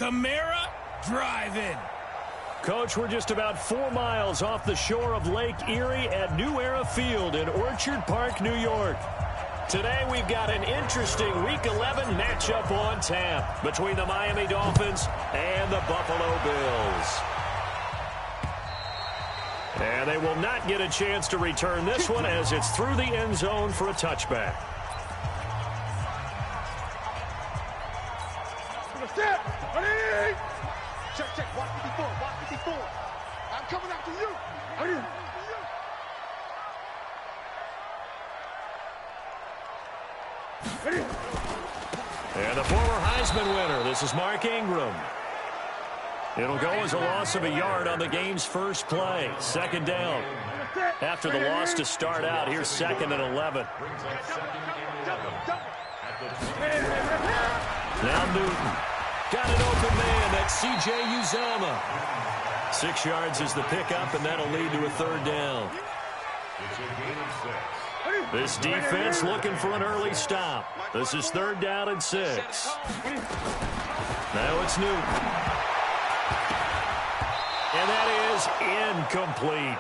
Camara, drive in. Coach, we're just about 4 miles off the shore of Lake Erie at New Era Field in Orchard Park, New York. Today we've got an interesting Week 11 matchup on tap between the Miami Dolphins and the Buffalo Bills. And they will not get a chance to return this one as it's through the end zone for a touchback. Check. Watch 54. I'm coming after you. And the former Heisman winner, this is Mark Ingram. It'll go as a loss of a yard on the game's first play. Second down. After the loss to start out, here's 2nd and 11. Now Newton. Got an open man. That's C.J. Uzama. 6 yards is the pickup, and that'll lead to a 3rd down. This defense looking for an early stop. This is 3rd down and 6. Now it's Newton. And that is incomplete.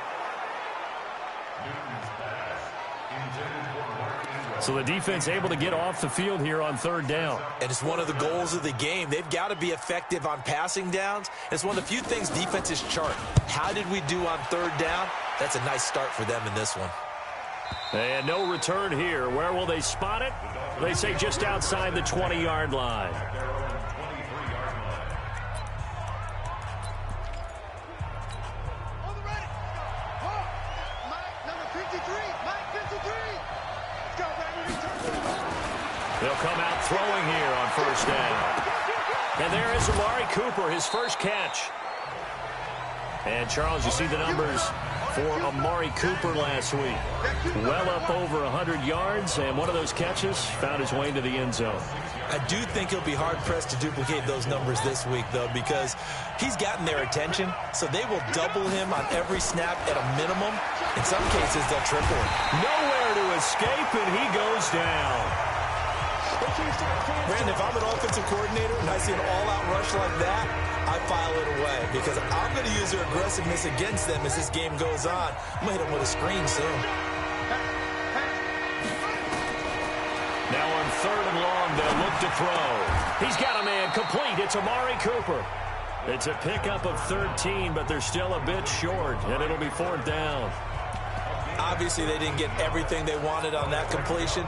So the defense able to get off the field here on 3rd down. And it's one of the goals of the game. They've got to be effective on passing downs. It's one of the few things defenses chart. How did we do on 3rd down? That's a nice start for them in this one. And no return here. Where will they spot it? They say just outside the 20-yard line. They'll come out throwing here on 1st down. And there is Amari Cooper, his first catch. And, Charles, you see the numbers for Amari Cooper last week. Well up over 100 yards, and one of those catches found his way into the end zone. I do think he'll be hard-pressed to duplicate those numbers this week, though, because he's gotten their attention, so they will double him on every snap at a minimum. In some cases, they'll triple him. Nowhere to escape, and he goes down. Brandon, if I'm an offensive coordinator and I see an all-out rush like that, I file it away because I'm going to use their aggressiveness against them as this game goes on. I'm going to hit them with a screen soon. Now on 3rd and long, they'll look to throw. He's got a man complete. It's Amari Cooper. It's a pickup of 13, but they're still a bit short, and it'll be 4th down. Obviously, they didn't get everything they wanted on that completion,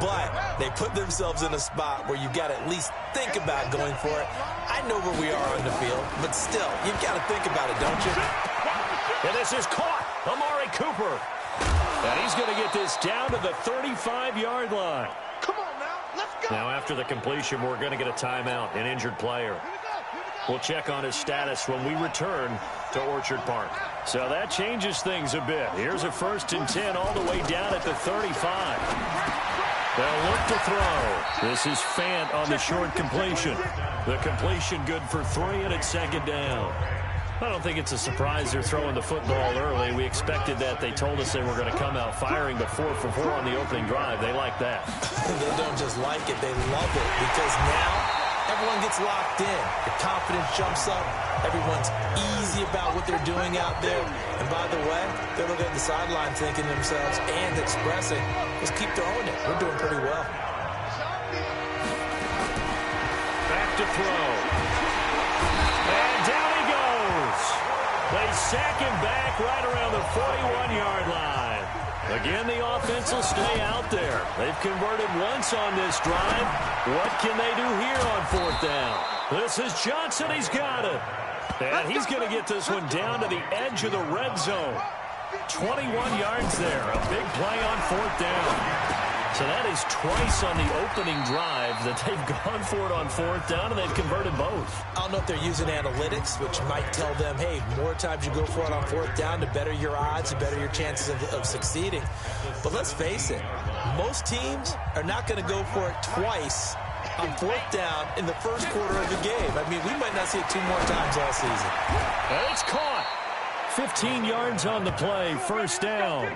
but they put themselves in a spot where you've got to at least think about going for it. I know where we are on the field, but still, you've got to think about it, don't you? And this is caught. Amari Cooper. And he's going to get this down to the 35-yard line. Come on now, let's go. Now, after the completion, we're going to get a timeout, an injured player. We'll check on his status when we return to Orchard Park. So that changes things a bit. Here's a 1st and 10 all the way down at the 35. They'll look to throw. This is Fant on the short completion. The completion good for 3, and it's 2nd down. I don't think it's a surprise they're throwing the football early. We expected that. They told us they were going to come out firing, but 4 for 4 on the opening drive. They like that. They don't just like it. They love it because now everyone gets locked in. The confidence jumps up. Everyone's easy about what they're doing out there. And by the way, they're looking at the sideline thinking to themselves and expressing, let's keep throwing it. We're doing pretty well. Back to throw. And down he goes. They sack him back right around the 41-yard line. Again, the offense will stay out there. They've converted once on this drive. What can they do here on 4th down? This is Johnson. He's got it. And he's going to get this one down to the edge of the red zone. 21 yards there. A big play on 4th down. So that is twice on the opening drive that they've gone for it on 4th down, and they've converted both. I don't know if they're using analytics, which might tell them, hey, more times you go for it on 4th down, the better your odds, the better your chances of succeeding. But let's face it, most teams are not going to go for it twice on 4th down in the first quarter of the game. I mean, we might not see it 2 more times all season. And it's caught. 15 yards on the play, first down.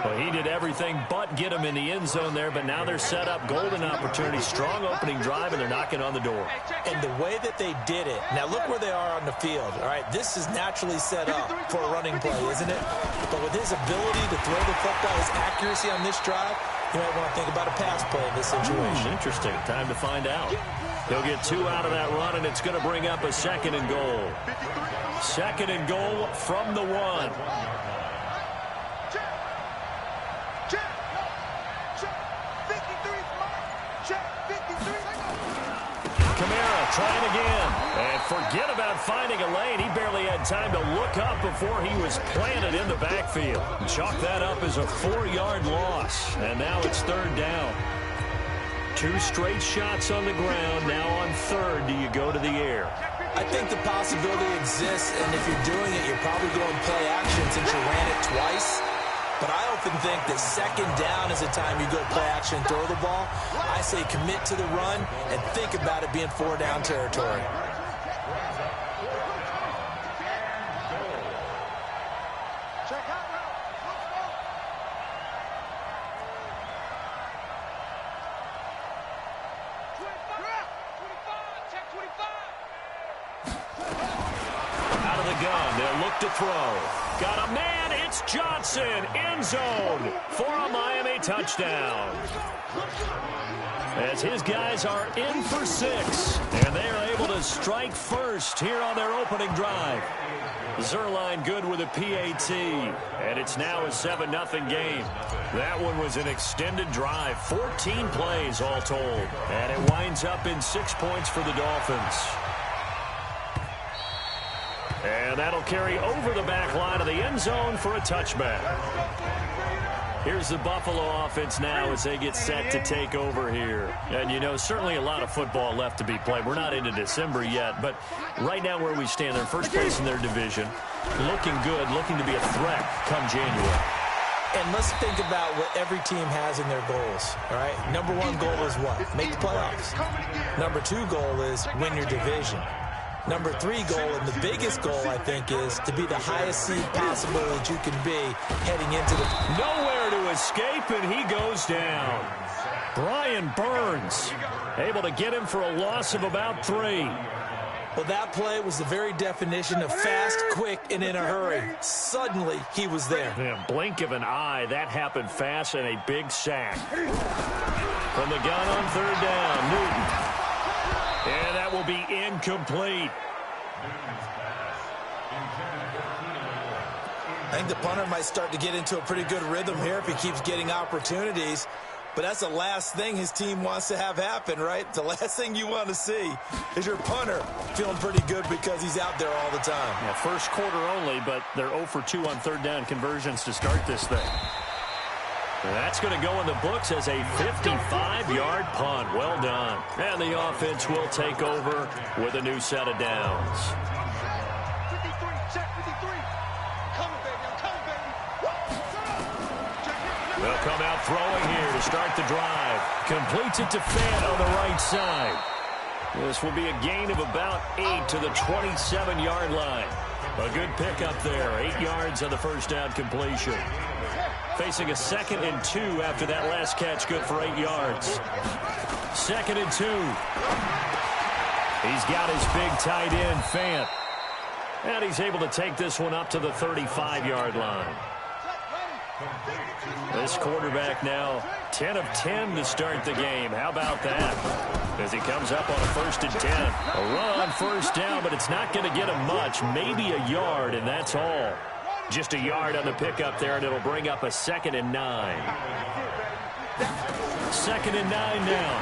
Well, he did everything but get him in the end zone there, but now they're set up. Golden opportunity, strong opening drive, and they're knocking on the door. And the way that they did it, now look where they are on the field. All right, this is naturally set up for a running play, isn't it? But with his ability to throw the football, his accuracy on this drive, you might want to think about a pass play in this situation. Interesting. Time to find out. He'll get 2 out of that run, and it's going to bring up a second and goal. Second and goal from the 1. Trying again. And forget about finding a lane. He barely had time to look up before he was planted in the backfield. Chalk that up as a 4-yard loss. And now it's third down. 2 straight shots on the ground. Now on third, do you go to the air? I think the possibility exists, and if you're doing it, you're probably going play action since you ran it twice. But I often think that second down is the time you go play action, throw the ball. I say commit to the run and think about it being 4-down territory. Out of the gun, they'll look to throw. Got a man, it's Johnson, end zone for a Miami touchdown. As his guys are in for 6, and they are able to strike first here on their opening drive. Zerline good with a PAT, and it's now a 7-0 game. That one was an extended drive, 14 plays all told, and it winds up in 6 points for the Dolphins. And that'll carry over the back line of the end zone for a touchback. Here's the Buffalo offense now as they get set to take over here. And, you know, certainly a lot of football left to be played. We're not into December yet, but right now where we stand, they're first place in their division, looking good, looking to be a threat come January. And let's think about what every team has in their goals, all right? Number 1 goal is what? Make the playoffs. Number 2 goal is win your division. Number 3 goal, and the biggest goal, I think, is to be the highest seed possible that you can be heading into the... Nowhere to escape, and he goes down. Brian Burns able to get him for a loss of about 3. Well, that play was the very definition of fast, quick, and in a hurry. Suddenly, he was there. Yeah, blink of an eye, that happened fast, and a big sack. From the gun on third down, Newton. And that will be incomplete. I think the punter might start to get into a pretty good rhythm here if he keeps getting opportunities. But that's the last thing his team wants to have happen, right? The last thing you want to see is your punter feeling pretty good because he's out there all the time. Yeah, first quarter only, but they're 0 for 2 on third down conversions to start this thing. And that's going to go in the books as a 55-yard punt. Well done. And the offense will take over with a new set of downs. 53, check 53. Coming, baby, I'm coming, baby. They'll come out throwing here to start the drive. Completes it to Fant on the right side. This will be a gain of about 8 to the 27-yard line. A good pickup there. 8 yards on the first down completion. Facing a 2nd and 2 after that last catch, good for 8 yards. 2nd and 2. He's got his big tight end, Fant. And he's able to take this one up to the 35-yard line. This quarterback now 10 of 10 to start the game. How about that? As he comes up on a 1st and 10. A run on first down, but it's not going to get him much. Maybe a yard, and that's all. Just a yard on the pickup there, and it'll bring up a 2nd and 9. 2nd and 9 now.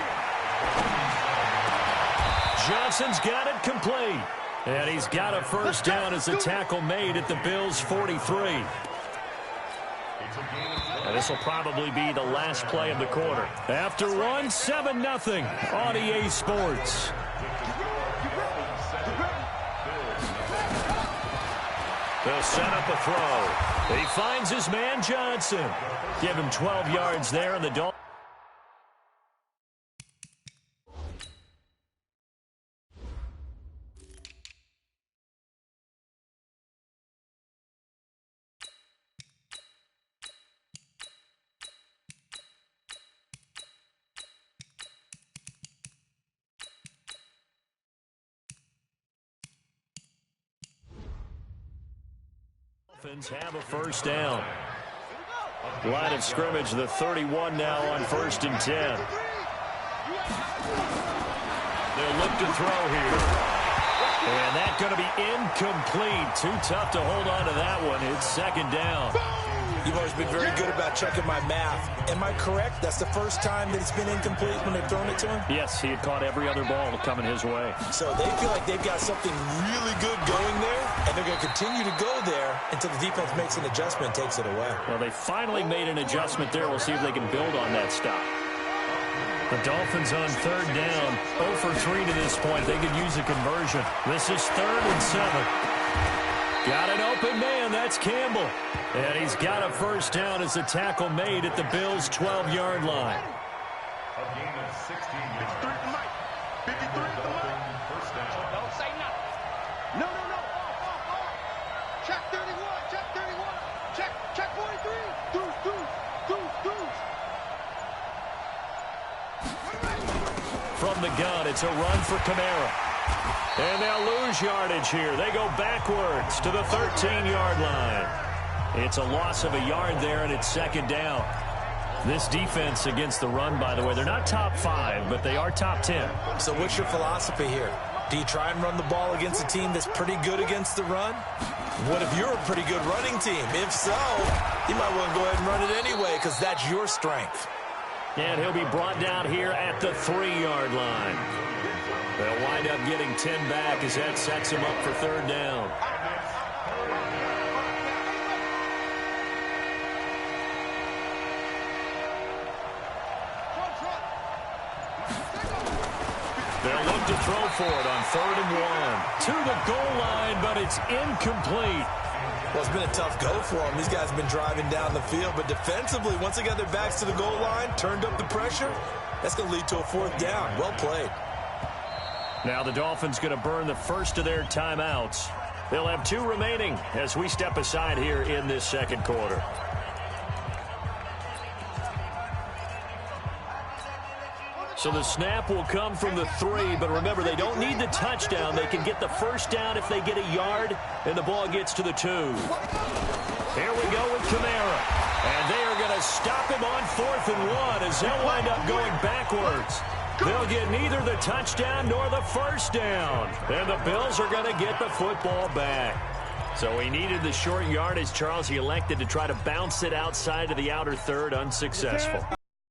Johnson's got it complete. And he's got a first down as the tackle made at the Bills' 43. And this will probably be the last play of the quarter. After one, 7-0 on EA Sports. They'll set up a throw. He finds his man Johnson. Give him 12 yards there, and the Dolphins. Dolphins have a first down. Line of scrimmage, the 31 now on 1st and 10. They'll look to throw here. And that's going to be incomplete. Too tough to hold on to that one. It's 2nd down. You've always been very good about checking my math. Am I correct? That's the first time that it's been incomplete when they've thrown it to him? Yes, he had caught every other ball coming his way. So they feel like they've got something really good going there, and they're going to continue to go there until the defense makes an adjustment and takes it away. Well, they finally made an adjustment there. We'll see if they can build on that stop. The Dolphins on 3rd down. 0 for 3 to this point. They could use a conversion. This is 3rd and 7. Got an open man. That's Campbell. And he's got a first down as a tackle made at the Bills' 12-yard line. A gain of 16 yards. 53 at the mic. 53 at the mic. First down. Don't say nothing. No. Off. Check 31. Check 31. Check 43. Deuce. From the gun, it's a run for Kamara. And they'll lose yardage here. They go backwards to the 13-yard line. It's a loss of a yard there, and it's 2nd down. This defense against the run, by the way, they're not top 5, but they are top 10. So what's your philosophy here? Do you try and run the ball against a team that's pretty good against the run? What if you're a pretty good running team? If so, you might want to go ahead and run it anyway because that's your strength. And he'll be brought down here at the 3-yard line. They'll wind up getting 10 back as that sets him up for 3rd down. They'll look to throw for it on 3rd and 1. To the goal line, but it's incomplete. Well, it's been a tough go for them. These guys have been driving down the field, but defensively, once they got their backs to the goal line, turned up the pressure, that's going to lead to a 4th down. Well played. Now the Dolphins going to burn the first of their timeouts. They'll have 2 remaining as we step aside here in this 2nd quarter. So the snap will come from the 3, but remember, they don't need the touchdown. They can get the first down if they get a yard, and the ball gets to the 2. Here we go with Kamara. And they are going to stop him on 4th and 1 as they'll wind up going backwards. They'll get neither the touchdown nor the first down. And the Bills are going to get the football back. So he needed the short yardage, Charles. He elected to try to bounce it outside of the outer third, unsuccessful.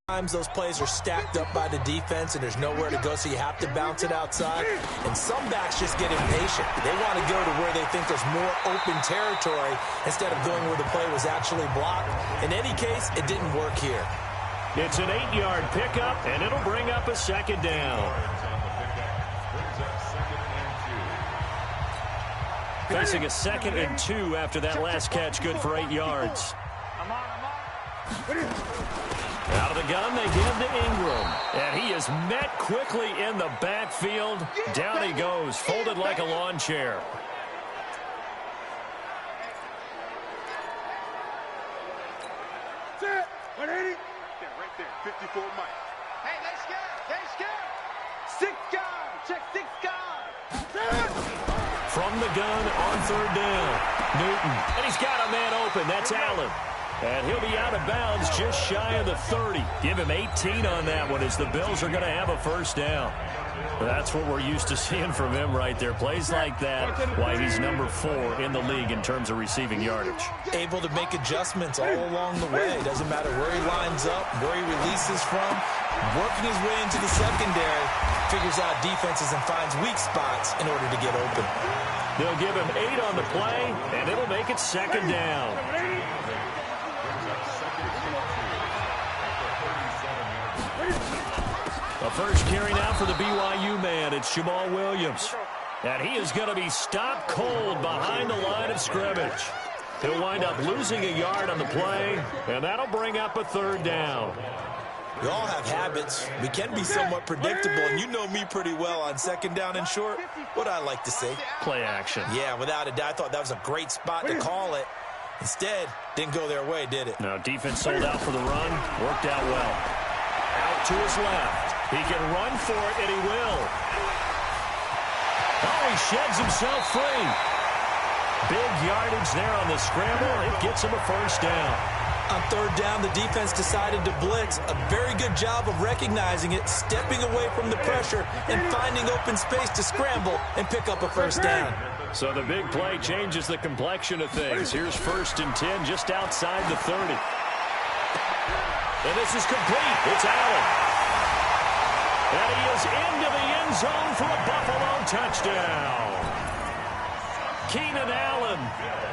Sometimes those plays are stacked up by the defense and there's nowhere to go, so you have to bounce it outside. And some backs just get impatient. They want to go to where they think there's more open territory instead of going where the play was actually blocked. In any case, it didn't work here. It's an 8-yard pickup, and it'll bring up a 2nd down. Facing a 2nd and 2 after that last catch, good for 8 yards. Out of the gun, they give to Ingram. And he is met quickly in the backfield. Down he goes, folded like a lawn chair. That's it. 180. Right there. 54 Mike. Hey, they scared. 6 guys. Check 6 guys. From the gun on 3rd down. Newton. And he's got a man open. That's Allen. And he'll be out of bounds just shy of the 30. Give him 18 on that one as the Bills are going to have a first down. That's what we're used to seeing from him right there. Plays like that, why he's number 4 in the league in terms of receiving yardage. Able to make adjustments all along the way. Doesn't matter where he lines up, where he releases from. Working his way into the secondary, figures out defenses and finds weak spots in order to get open. They'll give him 8 on the play, and it'll make it 2nd down. The first carry now for the BYU man. It's Jamal Williams. And he is going to be stopped cold behind the line of scrimmage. He'll wind up losing a yard on the play, and that'll bring up a 3rd down. We all have habits. We can be somewhat predictable, and you know me pretty well on 2nd down and short. What I like to say? Play action. Yeah, without a doubt. I thought that was a great spot to call it. Instead, didn't go their way, did it? No, defense sold out for the run. Worked out well. Out to his left. He can run for it, and he will. Oh, he sheds himself free. Big yardage there on the scramble. It gets him a first down. On third down, the defense decided to blitz. A very good job of recognizing it, stepping away from the pressure, and finding open space to scramble and pick up a first down. So the big play changes the complexion of things. Here's 1st and 10 just outside the 30. And this is complete. It's Allen. And he is into the end zone for a Buffalo touchdown. Keenan Allen,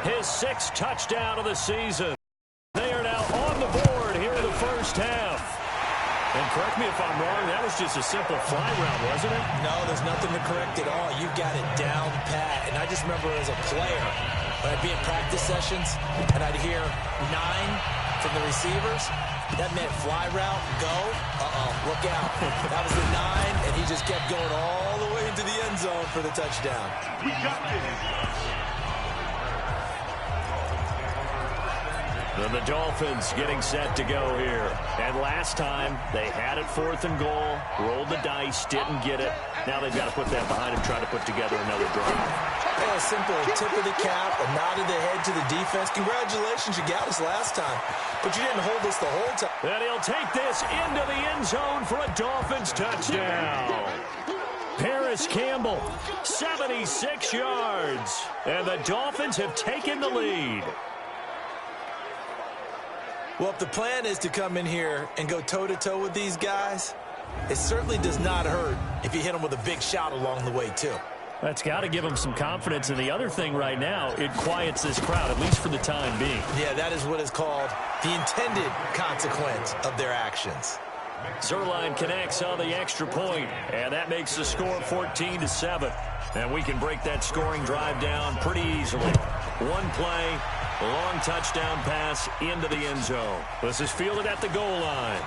his 6th touchdown of the season. They are now on the board here in the first half. And correct me if I'm wrong, that was just a simple fly route, wasn't it? No, there's nothing to correct at all. You got it down pat. And I just remember as a player, when I'd be in practice sessions and I'd hear 9 from the receivers, that meant fly route, go, look out. That was the 9, and he just kept going all the way into the end zone for the touchdown. We got this. And the Dolphins getting set to go here. And last time, they had it 4th and goal, rolled the dice, didn't get it. Now they've got to put that behind them, try to put together another drive. A simple tip of the cap, a nod of the head to the defense. Congratulations, you got us last time, but you didn't hold us the whole time. And he'll take this into the end zone for a Dolphins touchdown. Paris Campbell, 76 yards. And the Dolphins have taken the lead. Well, if the plan is to come in here and go toe-to-toe with these guys, it certainly does not hurt if you hit them with a big shot along the way, too. That's got to give them some confidence. And the other thing right now, it quiets this crowd, at least for the time being. Yeah, that is what is called the intended consequence of their actions. Zerline connects on the extra point, and that makes the score 14-7. And we can break that scoring drive down pretty easily. One play, a long touchdown pass into the end zone. This is fielded at the goal line.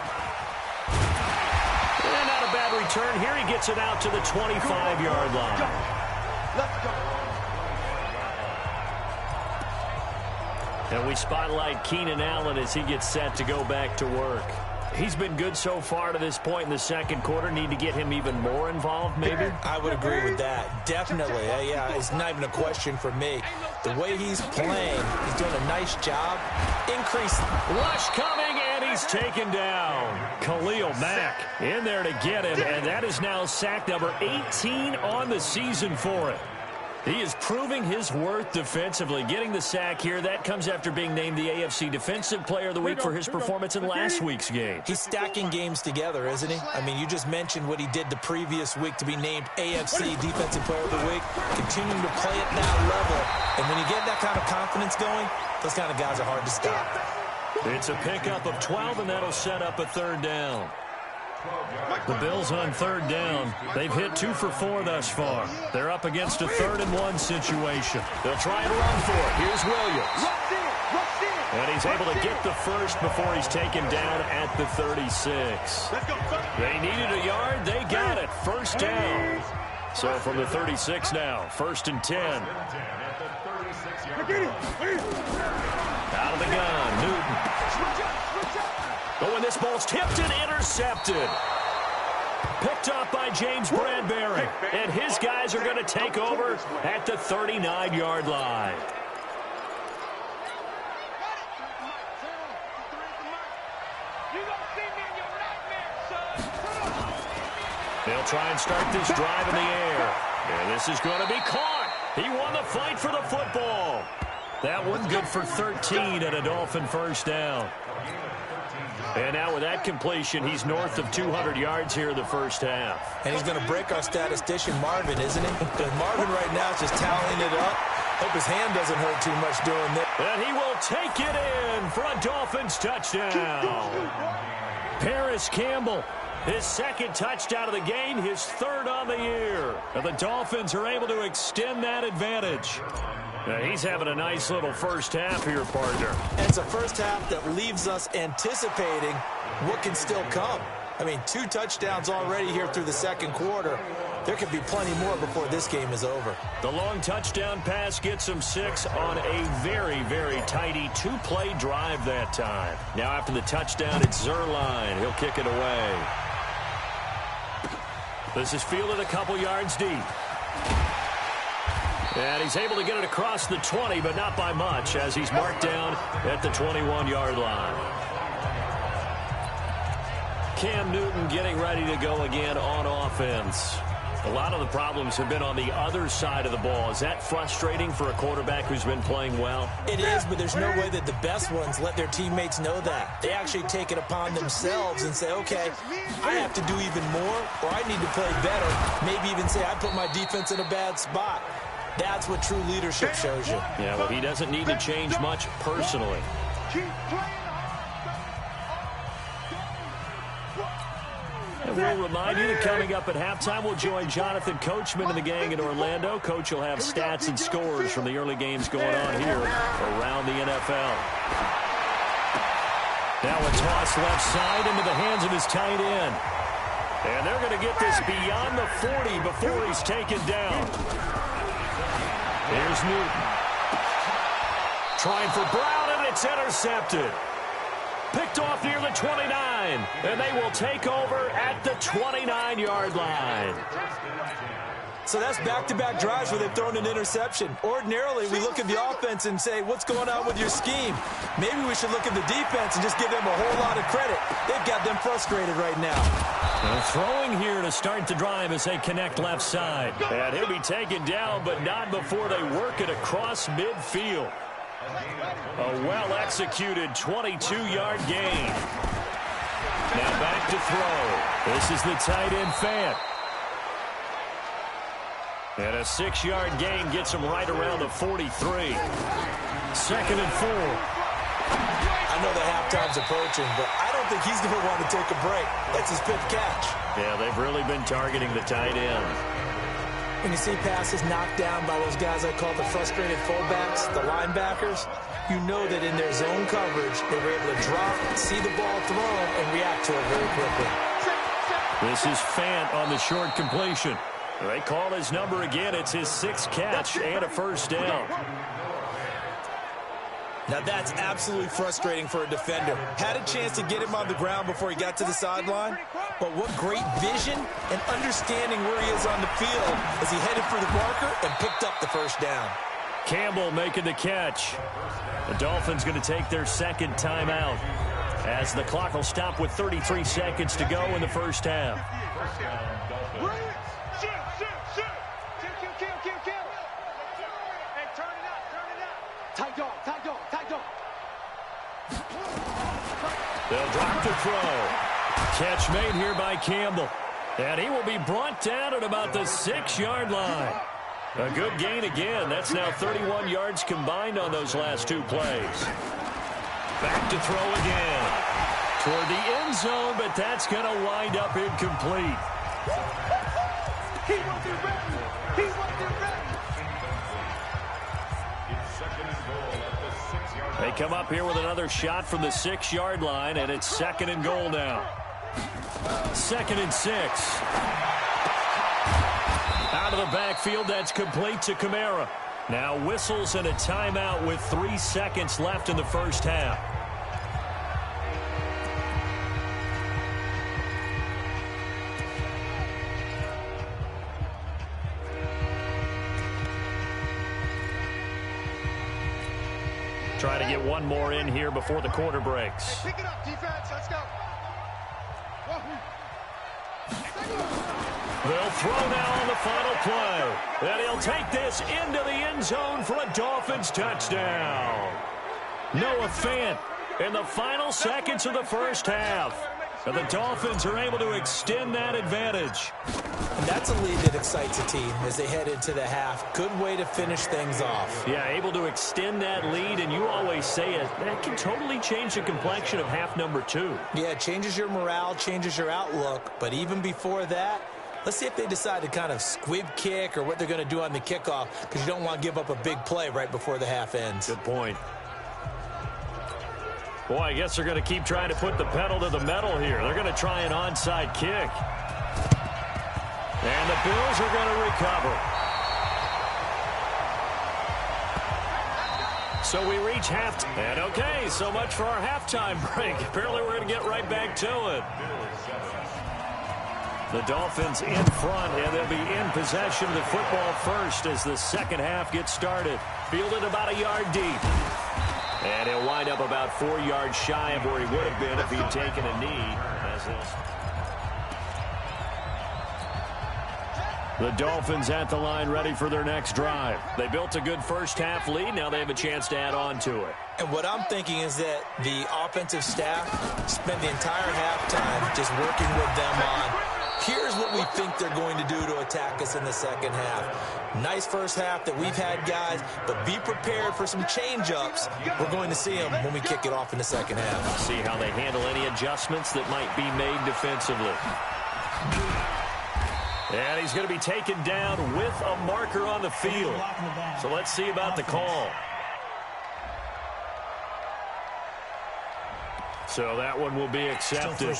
And not a bad return. Here he gets it out to the 25-yard line. Let's go. And we spotlight Keenan Allen as he gets set to go back to work. He's been good so far to this point in the second quarter. Need to get him even more involved, maybe? I would agree with that. Definitely. Yeah, it's not even a question for me. The way he's playing, he's doing a nice job. Increase. Rush coming, and he's taken down. Khalil Mack in there to get him, and that is now sack number 18 on the season for it. He is proving his worth defensively, getting the sack here. That comes after being named the AFC Defensive Player of the Week for his performance in last week's game. He's stacking games together, isn't he? I mean, you just mentioned what he did the previous week to be named AFC Defensive Player of the Week, continuing to play at that level. And when you get that kind of confidence going, those kind of guys are hard to stop. It's a pickup of 12, and that'll set up a third down. The Bills on third down. They've hit 2 for 4 thus far. They're up against a 3rd-and-1 situation. They'll try and run for it. Here's Williams. And he's able to get the first before he's taken down at the 36. They needed a yard. They got it. First down. So from the 36 now, 1st and 10. Out of the gun, Newton. Oh, and this ball's tipped and intercepted. Picked up by James Bradbury. And his guys are going to take over at the 39-yard line. They'll try and start this drive in the air. And this is going to be caught. He won the fight for the football. That one good for 13 and a Dolphin first down. And now with that completion, he's north of 200 yards here in the first half. And he's going to break our statistician Marvin, isn't he? Because Marvin right now is just tallying it up. Hope his hand doesn't hurt too much doing this. And he will take it in for a Dolphins touchdown. Paris Campbell, his 2nd touchdown of the game, his 3rd on the year. And the Dolphins are able to extend that advantage. Now he's having a nice little first half here, partner. And it's a first half that leaves us anticipating what can still come. I mean, 2 touchdowns already here through the second quarter. There could be plenty more before this game is over. The long touchdown pass gets him 6 on a very, very tidy 2-play drive that time. Now after the touchdown, it's Zerline. He'll kick it away. This is fielded a couple yards deep. And he's able to get it across the 20, but not by much, as he's marked down at the 21-yard line. Cam Newton getting ready to go again on offense. A lot of the problems have been on the other side of the ball. Is that frustrating for a quarterback who's been playing well? It is, but there's no way that the best ones let their teammates know that. They actually take it upon themselves and say, okay, I have to do even more, or I need to play better. Maybe even say I put my defense in a bad spot. That's what true leadership shows you. Yeah, well, he doesn't need to change much personally. And we'll remind you that coming up at halftime, we'll join Jonathan Coachman and the gang in Orlando. Coach will have stats and scores from the early games going on here around the NFL. Now a toss left side into the hands of his tight end. And they're going to get this beyond the 40 before he's taken down. Here's Newton. Trying for Brown, and it's intercepted. Picked off near the 29, and they will take over at the 29-yard line. So that's back-to-back drives where they've thrown an interception. Ordinarily, we look at the offense and say, what's going on with your scheme? Maybe we should look at the defense and just give them a whole lot of credit. They've got them frustrated right now. Throwing here to start the drive as they connect left side. And he'll be taken down, but not before they work it across midfield. A well-executed 22-yard gain. Now back to throw. This is the tight end Fant. And a 6-yard gain gets him right around the 43. 2nd and 4. I know the halftime's approaching, but I don't think he's going to want to take a break. That's his 5th catch. Yeah, they've really been targeting the tight end. When you see passes knocked down by those guys I call the frustrated fullbacks, the linebackers, you know that in their zone coverage, they were able to drop, see the ball thrown, and react to it very quickly. This is Fant on the short completion. They call his number again. It's his 6th catch and a first down. Now that's absolutely frustrating for a defender. Had a chance to get him on the ground before he got to the sideline, but what great vision and understanding where he is on the field as he headed for the marker and picked up the first down. Campbell making the catch. The Dolphins going to take their 2nd timeout as the clock will stop with 33 seconds to go in the first half. They'll drop to throw. Catch made here by Campbell. And he will be brought down at about the 6-yard line. A good gain again. That's now 31 yards combined on those last 2 plays. Back to throw again. Toward the end zone, but that's going to wind up incomplete. He wasn't ready. He wasn't ready. They come up here with another shot from the 6-yard line, and it's 2nd and goal now. 2nd and 6. Out of the backfield, that's complete to Kamara. Now whistles and a timeout with 3 seconds left in the first half. Try to get one more in here before the quarter breaks. Pick it up, defense. Let's go. They'll throw now on the final play. And he'll take this into the end zone for a Dolphins touchdown. Noah Fant in the final seconds of the first half. And the Dolphins are able to extend that advantage. And that's a lead that excites a team as they head into the half. Good way to finish things off. Yeah, able to extend that lead, and you always say it, that can totally change the complexion of half number 2. Yeah, it changes your morale, changes your outlook. But even before that, let's see if they decide to kind of squib kick or what they're going to do on the kickoff, because you don't want to give up a big play right before the half ends. Good point. Boy, I guess they're going to keep trying to put the pedal to the metal here. They're going to try an onside kick. And the Bills are going to recover. So we reach halftime. And okay, so much for our halftime break. Apparently we're going to get right back to it. The Dolphins in front, and they'll be in possession of the football first as the second half gets started. Fielded about a yard deep. And he'll wind up about 4 yards shy of where he would have been if he'd taken a knee. The Dolphins at the line ready for their next drive. They built a good first half lead. Now they have a chance to add on to it. And what I'm thinking is that the offensive staff spent the entire halftime just working with them on, here's what we think they're going to do to attack us in the second half. Nice first half that we've had, guys, but be prepared for some change-ups. We're going to see them when we kick it off in the second half. See how they handle any adjustments that might be made defensively. And he's going to be taken down with a marker on the field. So let's see about the call. So that one will be accepted.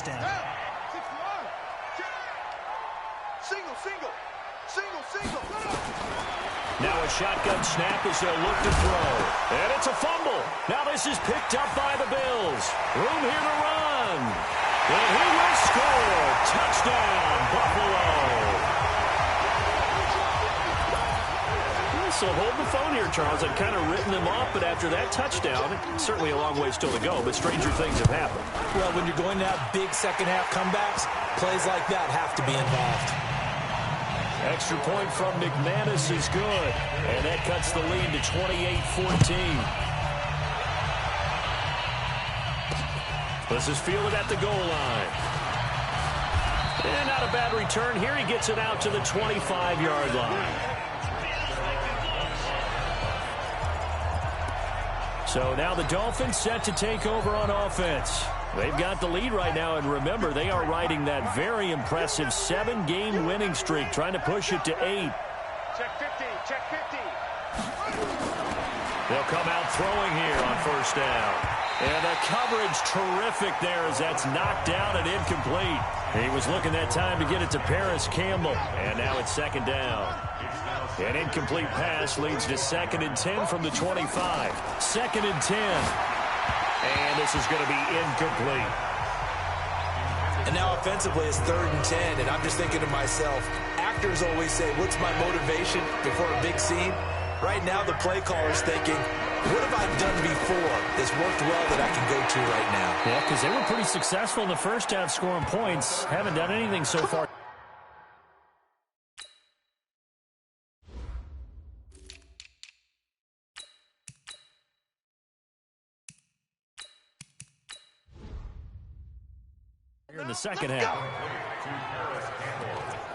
Now a shotgun snap as they'll look to throw. And it's a fumble. Now this is picked up by the Bills. Room here to run. And he will score. Touchdown, Buffalo. So hold the phone here, Charles. I've kind of written them off, but after that touchdown, certainly a long way still to go, but stranger things have happened. Well, when you're going to have big second-half comebacks, plays like that have to be involved. Extra point from McManus is good, and that cuts the lead to 28-14. This is fielded at the goal line. And not a bad return here. He gets it out to the 25-yard line. So now the Dolphins set to take over on offense. They've got the lead right now, and remember, they are riding that very impressive 7-game winning streak, trying to push it to 8. Check 50, check 50. They'll come out throwing here on first down. And the coverage terrific there as that's knocked down and incomplete. He was looking that time to get it to Paris Campbell. And now it's second down. An incomplete pass leads to 2nd and 10 from the 25. 2nd and 10. And this is going to be incomplete. And now offensively it's 3rd and 10. And I'm just thinking to myself, actors always say, what's my motivation before a big scene? Right now the play caller's thinking, what have I done before that's worked well that I can go to right now? Yeah, because they were pretty successful in the first half scoring points. Haven't done anything so far. In the second half.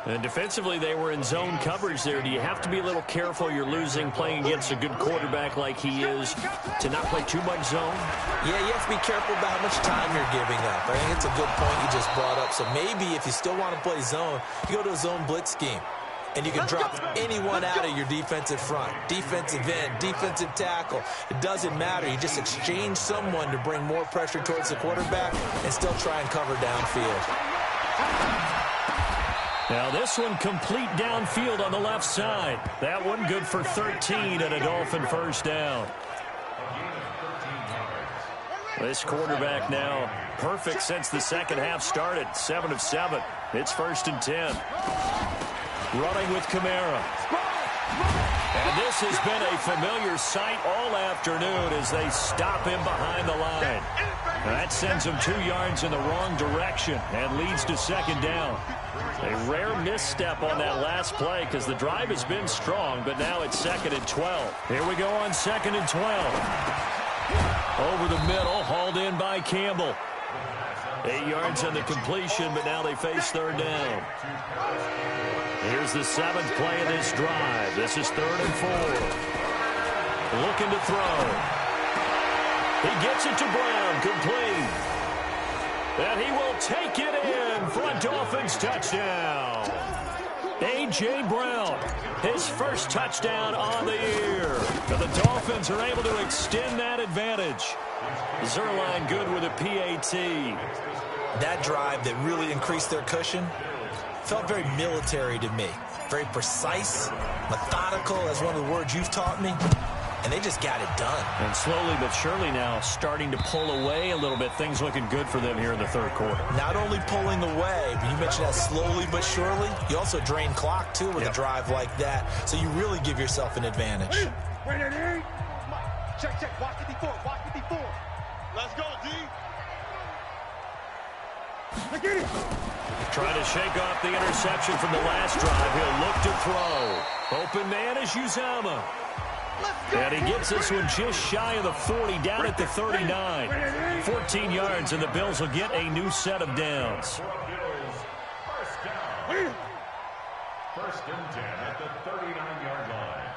And defensively, they were in zone coverage there. Do you have to be a little careful? You're losing, playing against a good quarterback like he is, to not play too much zone? Yeah, you have to be careful about how much time you're giving up. I think it's a good point you just brought up. So maybe if you still want to play zone, you go to a zone blitz scheme. And you can drop anyone out of your defensive front, defensive end, defensive tackle. It doesn't matter. You just exchange someone to bring more pressure towards the quarterback and still try and cover downfield. Now this one complete downfield on the left side. That one good for 13 and a Dolphin first down. This quarterback now perfect since the second half started. 7 of 7. It's 1st and 10. Running with Kamara. And this has been a familiar sight all afternoon as they stop him behind the line. That sends him 2 yards in the wrong direction and leads to second down. A rare misstep on that last play because the drive has been strong, but now it's 2nd and 12. Here we go on 2nd and 12. Over the middle, hauled in by Campbell. 8 yards on the completion, but now they face 3rd down. Here's the 7th play of this drive. This is 3rd and 4. Looking to throw. He gets it to Brown, complete. And he will take it in for a Dolphins touchdown. A.J. Brown, his first touchdown on the year. And the Dolphins are able to extend that advantage. Zerline good with a PAT. That drive that really increased their cushion felt very military to me. Very precise, methodical, as one of the words you've taught me. and they just got it done. And slowly but surely now starting to pull away a little bit. Things looking good for them here in the third quarter. Not only pulling away, but you mentioned that slowly but surely, you also drain clock, too, with a drive like that. So you really give yourself an advantage. Check, check. Watch 54. Watch 54. Let's go, D. Get it. Trying to shake off the interception from the last drive. He'll look to throw. Open man is Uzama. And he gets this one just shy of the 40, down at the 39. 14 yards, and the Bills will get a new set of downs. First and 10 at the 39-yard line.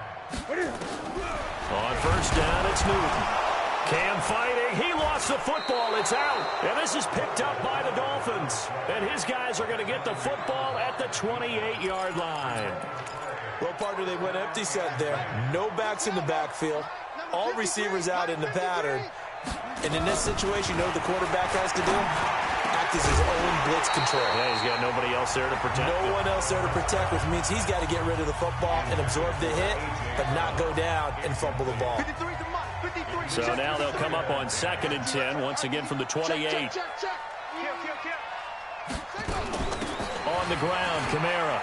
On first down, it's Newton. Cam fighting. He lost the football. It's out. And this is picked up by the Dolphins. And his guys are going to get the football at the 28-yard line. Well, partner, they went empty set there. No backs in the backfield. All receivers out in the pattern. And in this situation, you know what the quarterback has to do? Act as his own blitz control. Yeah, he's got nobody else there to protect him. No one else there to protect, which means he's got to get rid of the football and absorb the hit, but not go down and fumble the ball. So now they'll come up on 2nd and 10, once again from the 28. On the ground, Kamara.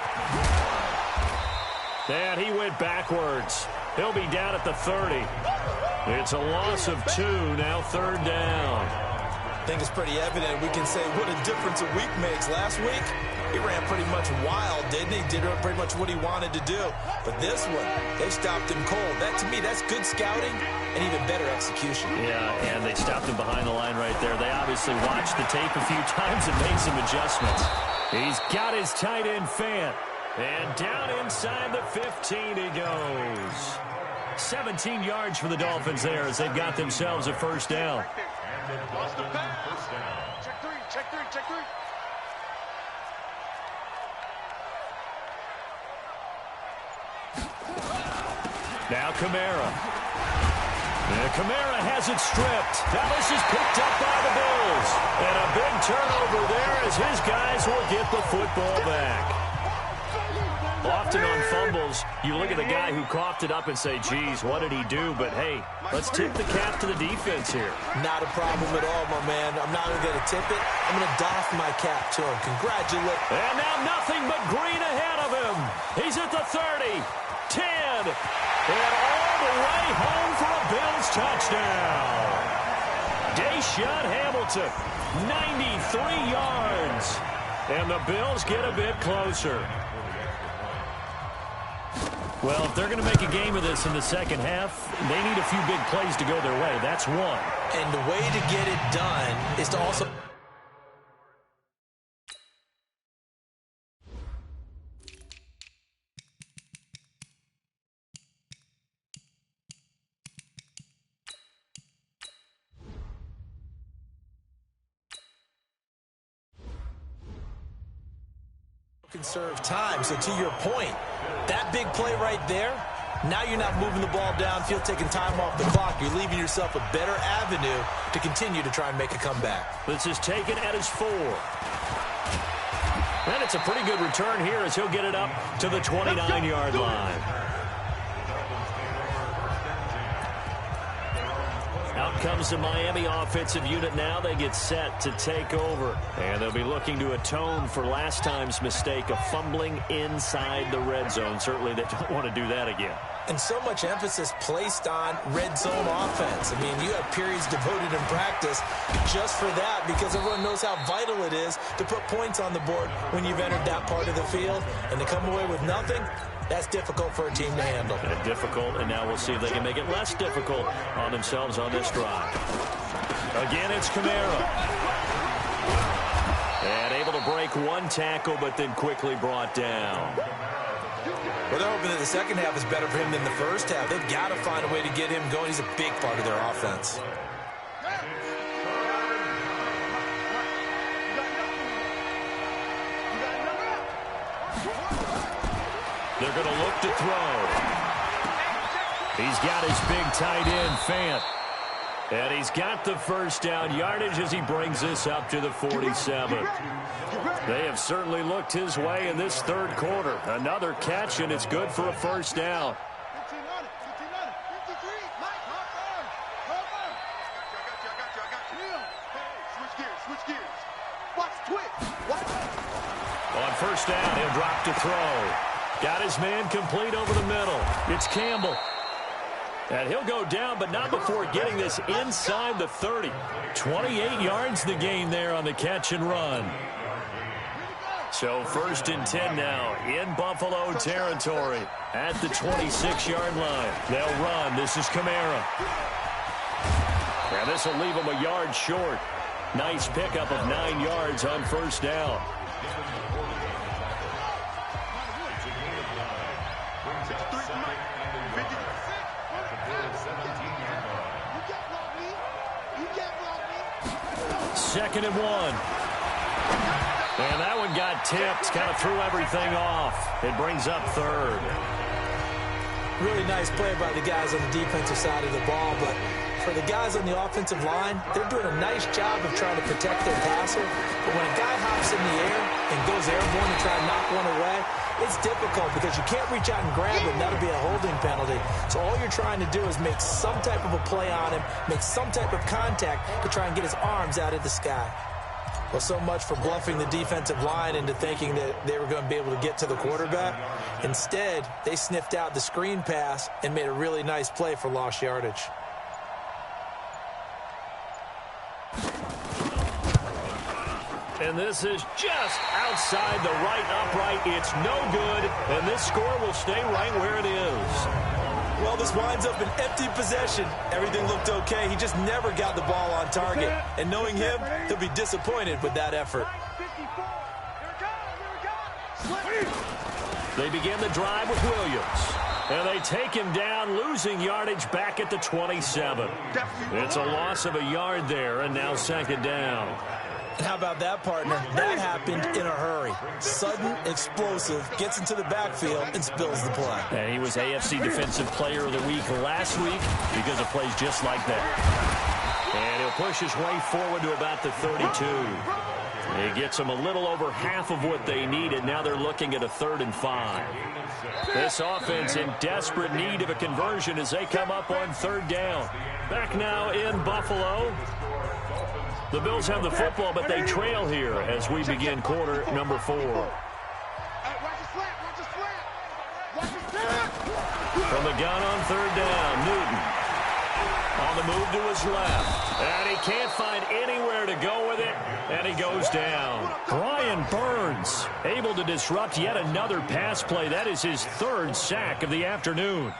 And he went backwards. He'll be down at the 30. It's a loss of 2, now 3rd down. I think it's pretty evident. We can say what a difference a week makes. Last week, he ran pretty much wild, didn't he? Did pretty much what he wanted to do. But this one, they stopped him cold. That, to me, that's good scouting and even better execution. Yeah, and they stopped him behind the line right there. They obviously watched the tape a few times and made some adjustments. He's got his tight end Fant. And down inside the 15 he goes. 17 yards for the Dolphins there as they've got themselves a first down. Lost the pass. Check three, check three, check three. Now Kamara. And Kamara has it stripped. Now this is picked up by the Bills. And a big turnover there as his guys will get the football back. Often on fumbles, you look at the guy who coughed it up and say, geez, what did he do? But, hey, let's tip the cap to the defense here. Not a problem at all, my man. I'm not even going to tip it. I'm going to doff my cap to him. Congratulations. And now nothing but green ahead of him. He's at the 30, 10, and all the way home for a Bills touchdown. Deshaun Hamilton, 93 yards. And the Bills get a bit closer. Well, if they're going to make a game of this in the second half, they need a few big plays to go their way. That's one. And the way to get it done is to also... conserve time. So to your point, that big play right there, now you're not moving the ball downfield, taking time off the clock. You're leaving yourself a better avenue to continue to try and make a comeback. This is taken at his 4. And it's a pretty good return here as he'll get it up to the 29-yard line. Out comes the Miami offensive unit now. They get set to take over. And they'll be looking to atone for last time's mistake of fumbling inside the red zone. Certainly they don't want to do that again. And so much emphasis placed on red zone offense. I mean, you have periods devoted in practice just for that because everyone knows how vital it is to put points on the board when you've entered that part of the field. And to come away with nothing, that's difficult for a team to handle. And difficult, and now we'll see if they can make it less difficult on themselves on this drive. Again, it's Kamara. And able to break one tackle, but then quickly brought down. Well, they're hoping that the second half is better for him than the first half. They've got to find a way to get him going. He's a big part of their offense. They're going to look to throw. He's got his big tight end, Fant. And he's got the first down yardage as he brings this up to the 47. They have certainly looked his way in this third quarter. Another catch, and it's good for a first down. first down. He'll drop to throw. Got his man complete over the middle. It's Campbell. And he'll go down, but not before getting this inside the 30. 28 yards the gain there on the catch and run. So 1st and 10 now in Buffalo territory at the 26-yard line. They'll run. This is Kamara. And this will leave him a yard short. Nice pickup of 9 yards on first down. Second and 1. And that one got tipped, kind of threw everything off. It brings up 3rd. Really nice play by the guys on the defensive side of the ball, but for the guys on the offensive line, they're doing a nice job of trying to protect their passer. But when a guy hops in the air and goes airborne to try and knock one away, it's difficult because you can't reach out and grab him. That'll be a holding penalty. So all you're trying to do is make some type of a play on him, make some type of contact to try and get his arms out of the sky. Well, so much for bluffing the defensive line into thinking that they were going to be able to get to the quarterback. Instead, they sniffed out the screen pass and made a really nice play for lost yardage. And this is just outside the right upright. It's no good, and this score will stay right where it is. Well, this winds up an empty possession. Everything looked okay. He just never got the ball on target. And knowing him, he'll be disappointed with that effort. They begin the drive with Williams. And they take him down, losing yardage back at the 27. It's a loss of a yard there, and now 2nd down. And how about that, partner? That happened in a hurry. Sudden, explosive, gets into the backfield, and spills the play. And he was AFC Defensive Player of the Week last week because of plays just like that. And he'll push his way forward to about the 32. He gets them a little over half of what they needed. Now they're looking at a 3rd and 5. This offense in desperate need of a conversion as they come up on 3rd down. Back now in Buffalo. The Bills have the football, but they trail here as we begin quarter number 4. From the gun on 3rd down, Newton. On the move to his left. And he can't find anywhere to go with it, and he goes down. Brian Burns able to disrupt yet another pass play. That is his 3rd sack of the afternoon.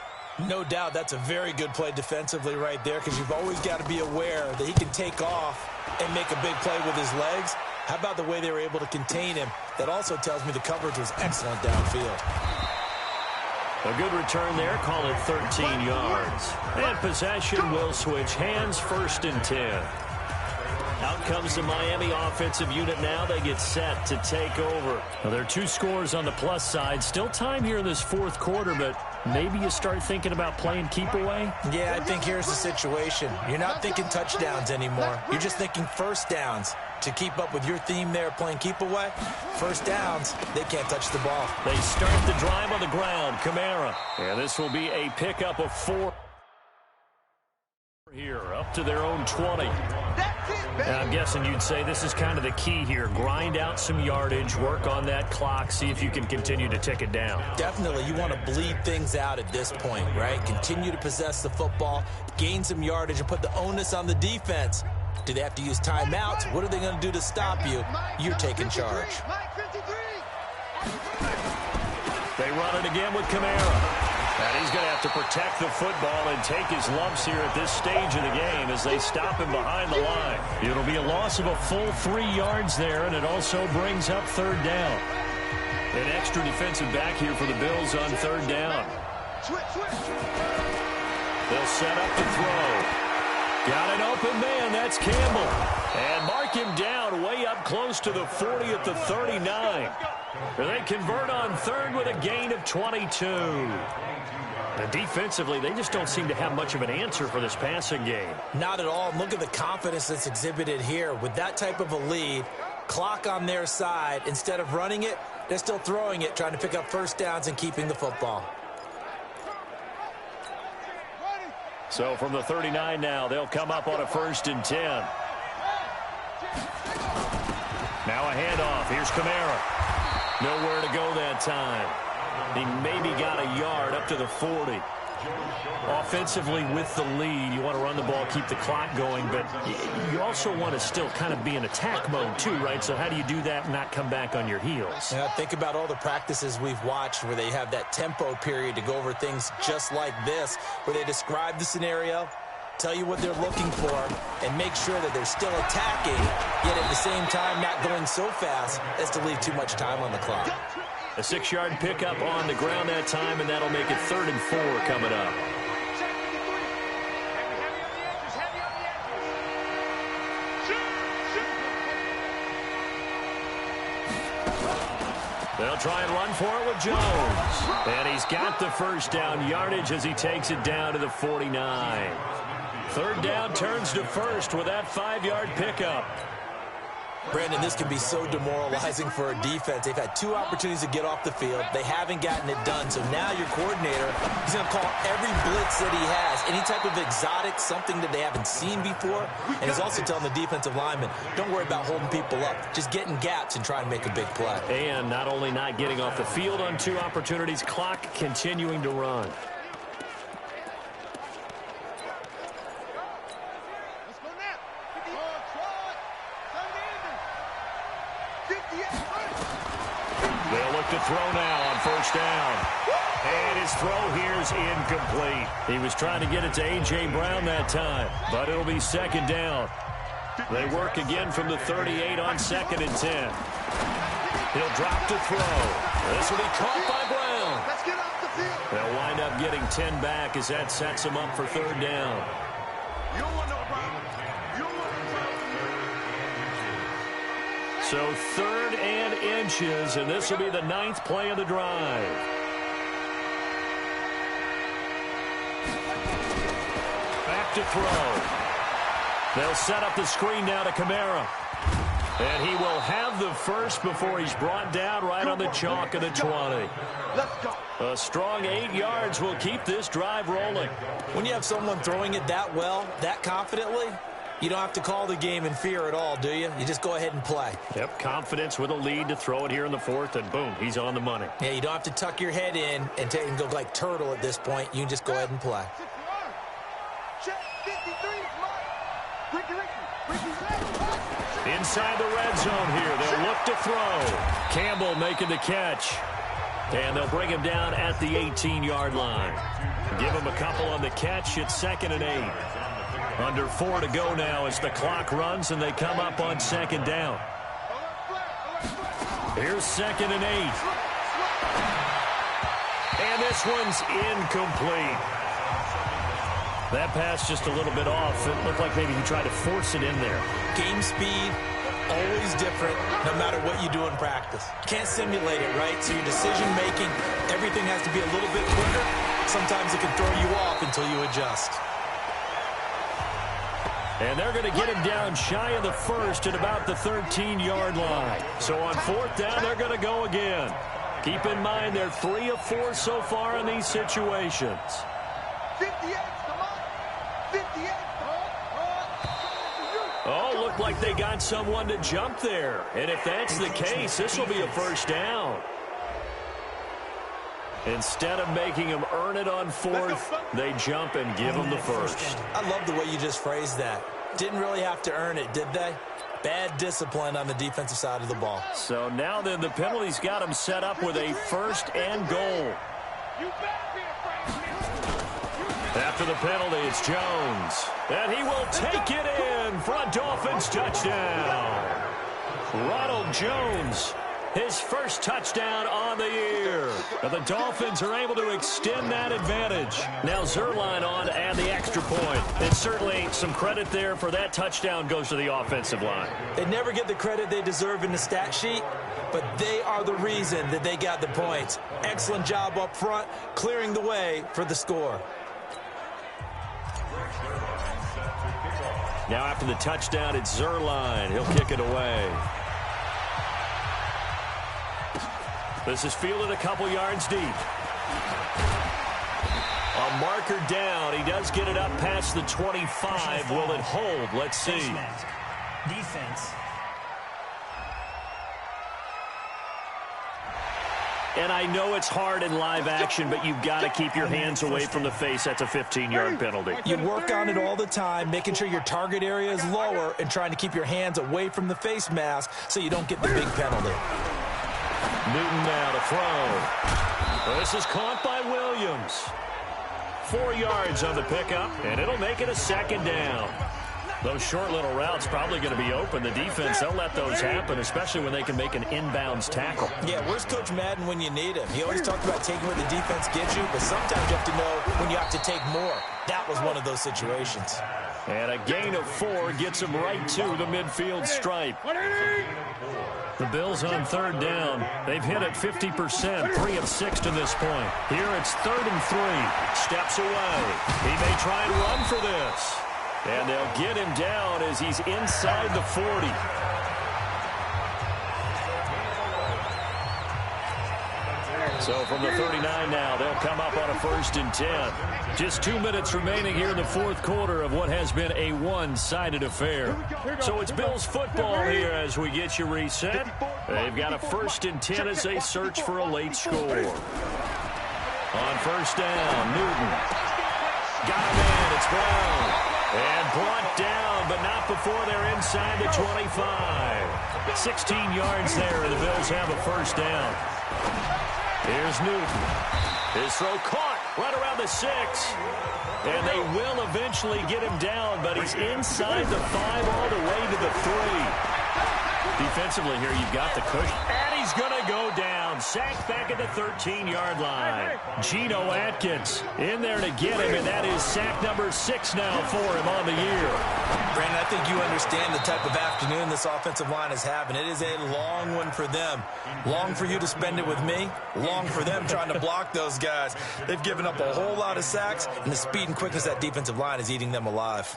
No doubt that's a very good play defensively right there because you've always got to be aware that he can take off and make a big play with his legs. How about the way they were able to contain him? That also tells me the coverage was excellent downfield. A good return there. Call it 13 yards. And possession will switch hands. 1st and 10. Out comes the Miami offensive unit now. They get set to take over. Well, there are 2 scores on the plus side. Still time here in this 4th quarter, but maybe you start thinking about playing keep away? Yeah, I think here's the situation. You're not thinking touchdowns anymore. You're just thinking first downs. To keep up with your theme there, playing keep away, first downs, they can't touch the ball. They start the drive on the ground. Kamara. And this will be a pickup of 4 here, up to their own 20. And I'm guessing you'd say this is kind of the key here. Grind out some yardage, work on that clock, see if you can continue to tick it down. Definitely. You want to bleed things out at this point, right? Continue to possess the football, gain some yardage, and put the onus on the defense. Do they have to use timeouts? What are they going to do to stop you? You're taking charge. They run it again with Kamara. And he's going to have to protect the football and take his lumps here at this stage of the game as they stop him behind the line. It'll be a loss of a full 3 yards there, and it also brings up 3rd down. An extra defensive back here for the Bills on 3rd down. They'll set up to throw. Got an open man. That's Campbell. And mark him down way up close to the 40 at the 39. They convert on 3rd with a gain of 22. And defensively, they just don't seem to have much of an answer for this passing game. Not at all. Look at the confidence that's exhibited here. With that type of a lead, clock on their side, instead of running it, they're still throwing it, trying to pick up first downs and keeping the football. So from the 39 now, they'll come up on a 1st and 10. Now a handoff. Here's Kamara. Nowhere to go that time. He maybe got a yard up to the 40. Offensively with the lead, you want to run the ball, keep the clock going, but you also want to still kind of be in attack mode too, right? So how do you do that and not come back on your heels? Yeah, think about all the practices we've watched where they have that tempo period to go over things just like this, where they describe the scenario, tell you what they're looking for, and make sure that they're still attacking, yet at the same time not going so fast as to leave too much time on the clock. A 6-yard pickup on the ground that time, and that'll make it 3rd and 4 coming up. They'll try and run for it with Jones. And he's got the first down yardage as he takes it down to the 49. 3rd down turns to first with that 5-yard pickup. Brandon, this can be so demoralizing for a defense. They've had 2 opportunities to get off the field. They haven't gotten it done. So now your coordinator, he's going to call every blitz that he has, any type of exotic, something that they haven't seen before. And he's also telling the defensive lineman, don't worry about holding people up. Just get in gaps and try and make a big play. And not only not getting off the field on 2 opportunities, clock continuing to run. They'll look to throw now on 1st down. And his throw here is incomplete. He was trying to get it to A.J. Brown that time, but it'll be 2nd down. They work again from the 38 on 2nd and 10. He'll drop to throw. This will be caught by Brown. Let's get off the field. They'll wind up getting 10 back as that sets them up for 3rd down. You don't want no problem. You don't want no problem. So 3rd and inches, and this will be the 9th play of the drive. Back to throw. They'll set up the screen now to Kamara. And he will have the first before he's brought down right on the chalk of the 20. Let's go. A strong 8 yards will keep this drive rolling. When you have someone throwing it that well, that confidently, you don't have to call the game in fear at all, do you? You just go ahead and play. Yep, confidence with a lead to throw it here in the 4th, and boom, he's on the money. Yeah, you don't have to tuck your head in and go like turtle at this point. You can just go ahead and play. Check 53. Ricky. Inside the red zone here, they'll look to throw. Campbell making the catch. And they'll bring him down at the 18-yard line. Give him a couple on the catch. It's 2nd and 8. Under 4 to go now as the clock runs and they come up on 2nd down. Here's 2nd and 8. And this one's incomplete. That pass just a little bit off. It looked like maybe he tried to force it in there. Game speed, always different, no matter what you do in practice. Can't simulate it, right? So your decision-making, everything has to be a little bit quicker. Sometimes it can throw you off until you adjust. And they're going to get him down shy of the 1st at about the 13-yard line. So on 4th down, they're going to go again. Keep in mind, they're 3 of 4 so far in these situations. 58. Oh, looked like they got someone to jump there. And if that's the case, this will be a 1st down. Instead of making him earn it on 4th, they jump and give him the 1st. I love the way you just phrased that. Didn't really have to earn it, did they? Bad discipline on the defensive side of the ball. So now then the penalty's got him set up with a 1st and goal. After the penalty, it's Jones. And he will take it in for a Dolphins touchdown. Ronald Jones, his first touchdown on the year. And the Dolphins are able to extend that advantage. Now Zerline on to add the extra point. And certainly some credit there for that touchdown goes to the offensive line. They never get the credit they deserve in the stat sheet, but they are the reason that they got the points. Excellent job up front, clearing the way for the score. Now after the touchdown, it's Zerline. He'll kick it away. This is fielded a couple yards deep. A marker down. He does get it up past the 25. Will it hold? Let's see. Defense. And I know it's hard in live action, but you've got to keep your hands away from the face. That's a 15-yard penalty. You work on it all the time, making sure your target area is lower and trying to keep your hands away from the face mask so you don't get the big penalty. Newton now to throw. This is caught by Williams. 4 yards on the pickup, and it'll make it a second down. Those short little routes probably going to be open. The defense, they'll let those happen, especially when they can make an inbounds tackle. Yeah, where's Coach Madden when you need him? He always talked about taking what the defense gives you, but sometimes you have to know when you have to take more. That was one of those situations. And a gain of 4 gets him right to the midfield stripe. The Bills on third down. They've hit it 50%, 3 of 6 to this point. Here it's 3rd and 3. Steps away. He may try and run for this. And they'll get him down as he's inside the 40. So from the 39 now, they'll come up on a 1st and 10. Just 2 minutes remaining here in the fourth quarter of what has been a one-sided affair. So it's Bills football here as we get you reset. They've got a 1st and 10 as they search for a late score. On 1st down, Newton. Got him in. It's Brown. And brought down, but not before they're inside the 25. 16 yards there, and the Bills have a 1st down. Here's Newton. His throw caught right around the 6. And they will eventually get him down, but he's inside the 5 all the way to the 3. Defensively here, you've got the cushion. And he's going to go down. Sacked back at the 13-yard line. Geno Atkins in there to get him, and that is sack number 6 now for him on the year. Brandon, I think you understand the type of afternoon this offensive line is having. It is a long one for them. Long for you to spend it with me. Long for them trying to block those guys. They've given up a whole lot of sacks, and the speed and quickness of that defensive line is eating them alive.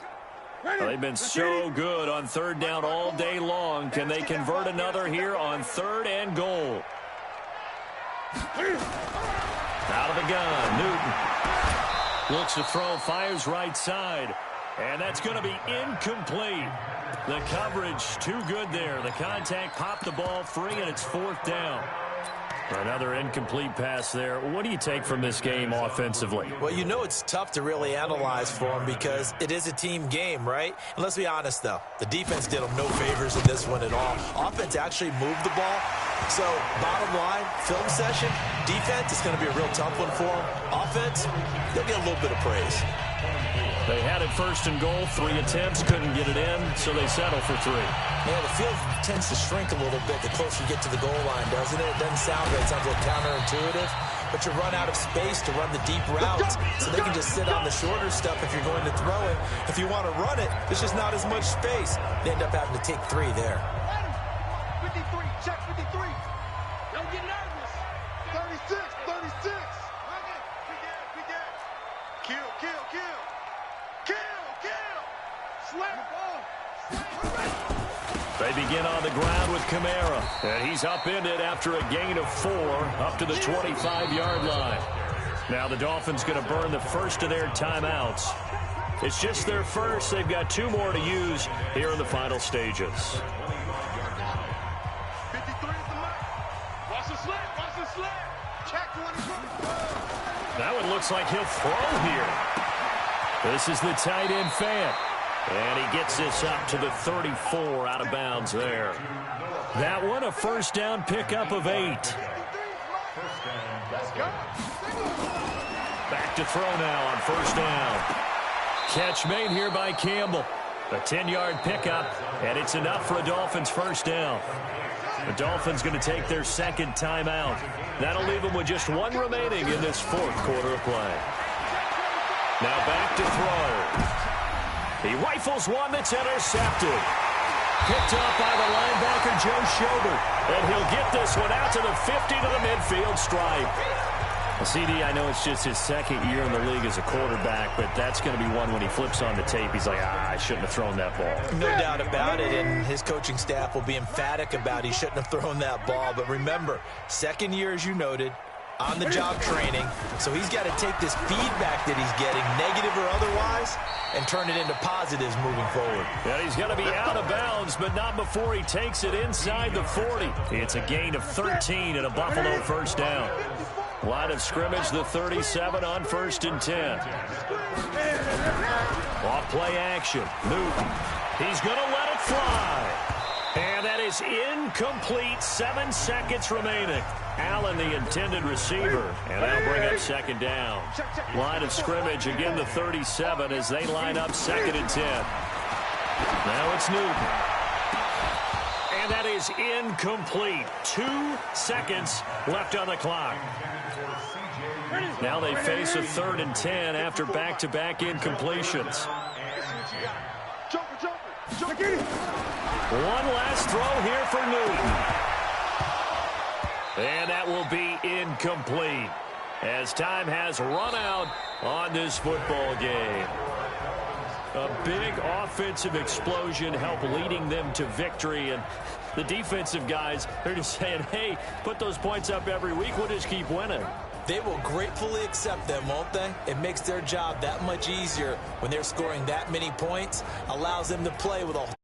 Well, they've been so good on 3rd down all day long. Can they convert another here on 3rd and goal? Out of the gun, Newton. Looks to throw, fires right side. And that's going to be incomplete. The coverage too good there. The contact popped the ball free, and it's 4th down. Another incomplete pass there. What do you take from this game offensively? Well, you know it's tough to really analyze for them because it is a team game, right? And let's be honest, though. The defense did them no favors in this one at all. Offense actually moved the ball. So, bottom line, film session, defense is going to be a real tough one for them. Offense, they'll get a little bit of praise. They had it 1st and goal, 3 attempts, couldn't get it in, so they settle for 3. Yeah, the field tends to shrink a little bit the closer you get to the goal line, doesn't it? It doesn't sound right. It sounds a little counterintuitive. But you run out of space to run the deep routes, so they can just sit on the shorter stuff if you're going to throw it. If you want to run it, there's just not as much space. They end up having to take 3 there. 53, check 53. Don't get nervous. 36, 36. We get. Kill. They begin on the ground with Kamara. And he's upended after a gain of 4 up to the 25-yard line. Now the Dolphins going to burn the first of their timeouts. It's just their first. They've got 2 more to use here in the final stages. 53 is the mark. Watch the slant. Check 24. That one looks like he'll throw here. This is the tight end Fant. And he gets this up to the 34 out of bounds there. That one a 1st down pickup of 8. Back to throw now on 1st down. Catch made here by Campbell. A 10-yard pickup, and it's enough for a Dolphins 1st down. The Dolphins going to take their 2nd timeout. That'll leave them with just 1 remaining in this 4th quarter of play. Now back to throw. He rifles one that's intercepted. Picked up by the linebacker, Joe Schobert. And he'll get this one out to the 50 to the midfield stripe. Well, CD, I know it's just his 2nd year in the league as a quarterback, but that's going to be one when he flips on the tape. He's like, I shouldn't have thrown that ball. No doubt about it, and his coaching staff will be emphatic about he shouldn't have thrown that ball. But remember, 2nd year, as you noted, on-the-job training. So he's got to take this feedback that he's getting, negative or otherwise, and turn it into positives moving forward. Yeah, he's going to be out of bounds, but not before he takes it inside the 40. It's a gain of 13 and a Buffalo first down. Line of scrimmage, the 37 on 1st and 10. Off play action. Newton. He's going to let it fly. And that is incomplete. 7 seconds remaining. Allen, the intended receiver. And that'll bring up 2nd down. Line of scrimmage, again the 37 as they line up 2nd and 10. Now it's Newton. And that is incomplete. 2 seconds left on the clock. Now they face a 3rd and 10 after back-to-back incompletions. One last throw here for Newton. And that will be incomplete as time has run out on this football game. A big offensive explosion helped leading them to victory, and the defensive guys, they're just saying, hey, put those points up every week, we'll just keep winning. They will gratefully accept them, won't they? It makes their job that much easier when they're scoring that many points, allows them to play with a